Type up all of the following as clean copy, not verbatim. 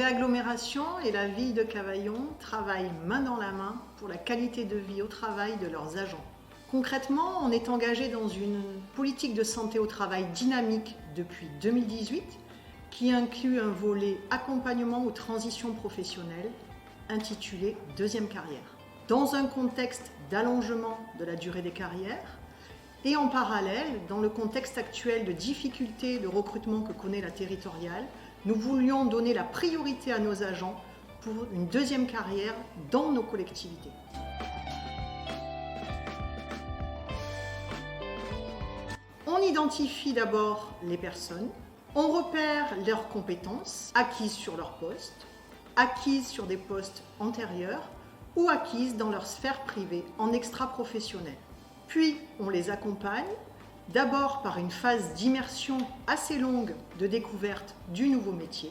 l'UV Agglomération et la ville de Cavaillon travaillent main dans la main pour la qualité de vie au travail de leurs agents. Concrètement, on est engagé dans une politique de santé au travail dynamique depuis 2018 qui inclut un volet accompagnement aux transitions professionnelles intitulé Deuxième carrière. Dans un contexte d'allongement de la durée des carrières et en parallèle, dans le contexte actuel de difficultés de recrutement que connaît la territoriale, nous voulions donner la priorité à nos agents pour une deuxième carrière dans nos collectivités. On identifie d'abord les personnes, on repère leurs compétences acquises sur leur poste, acquises sur des postes antérieurs ou acquises dans leur sphère privée en extra-professionnel. Puis on les accompagne, d'abord par une phase d'immersion assez longue de découverte du nouveau métier,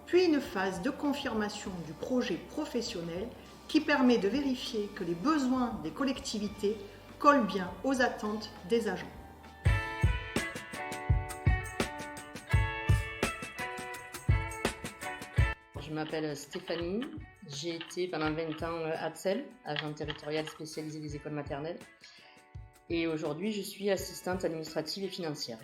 puis une phase de confirmation du projet professionnel qui permet de vérifier que les besoins des collectivités collent bien aux attentes des agents. Je m'appelle Stéphanie, j'ai été pendant 20 ans ATSEL, agent territorial spécialisé des écoles maternelles. Et aujourd'hui, je suis assistante administrative et financière.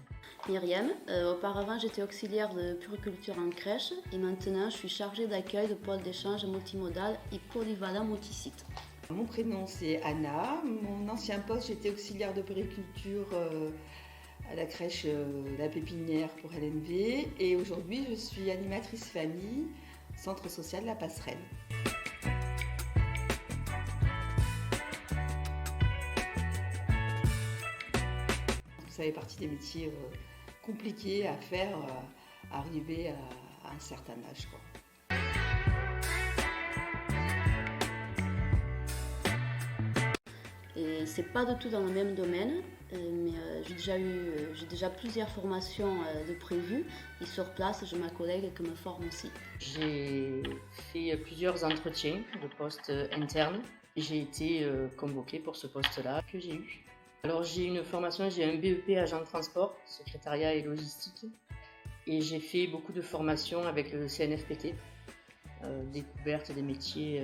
Myriam, auparavant j'étais auxiliaire de puriculture en crèche et maintenant je suis chargée d'accueil de pôle d'échange multimodal et polyvalent multisite. Mon prénom c'est Anna, mon ancien poste j'étais auxiliaire de puriculture à la crèche La Pépinière pour LNV et aujourd'hui je suis animatrice famille, centre social La Passerelle. Ça fait partie des métiers compliqués à faire, arriver à un certain âge, quoi. Et c'est pas du tout dans le même domaine, mais j'ai déjà plusieurs formations de prévues et sur place j'ai ma collègue qui me forme aussi. J'ai fait plusieurs entretiens de postes internes. J'ai été convoquée pour ce poste-là que j'ai eu. Alors j'ai une formation, j'ai un BEP agent de transport, secrétariat et logistique. Et j'ai fait beaucoup de formations avec le CNFPT, découverte des métiers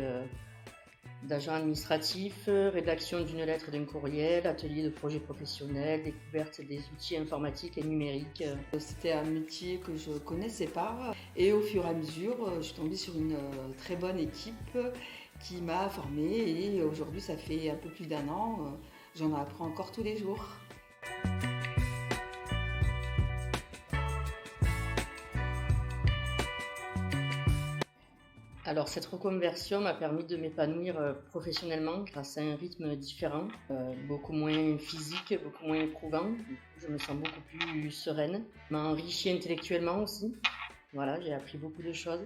d'agent administratif, rédaction d'une lettre et d'un courriel, atelier de projet professionnel, découverte des outils informatiques et numériques. C'était un métier que je connaissais pas et au fur et à mesure, je suis tombée sur une très bonne équipe qui m'a formée et aujourd'hui ça fait un peu plus d'1 an. J'en apprends encore tous les jours. Alors cette reconversion m'a permis de m'épanouir professionnellement grâce à un rythme différent, beaucoup moins physique, beaucoup moins éprouvant. Je me sens beaucoup plus sereine. M'a enrichi intellectuellement aussi. Voilà, j'ai appris beaucoup de choses.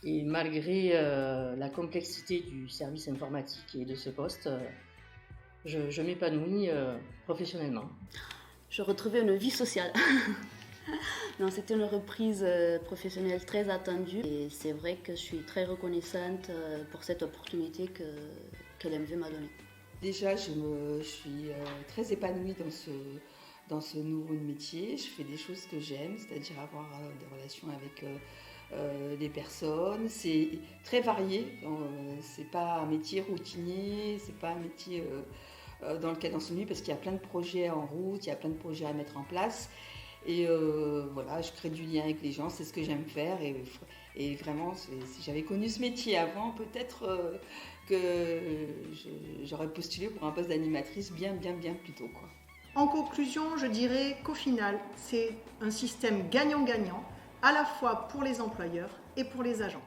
Et malgré la complexité du service informatique et de ce poste, je m'épanouis professionnellement. Je retrouvais une vie sociale. Non, c'était une reprise professionnelle très attendue et c'est vrai que je suis très reconnaissante pour cette opportunité que LMV m'a donnée. Déjà, je suis très épanouie dans ce nouveau métier. Je fais des choses que j'aime, c'est-à-dire avoir des relations avec les personnes. C'est très varié, c'est pas un métier routinier, c'est pas un métier dans lequel on s'ennuie parce qu'il y a plein de projets en route, il y a plein de projets à mettre en place. Et voilà, je crée du lien avec les gens, c'est ce que j'aime faire. Et vraiment, si j'avais connu ce métier avant, peut-être que j'aurais postulé pour un poste d'animatrice bien plus tôt, quoi. En conclusion, je dirais qu'au final, c'est un système gagnant-gagnant, à la fois pour les employeurs et pour les agents.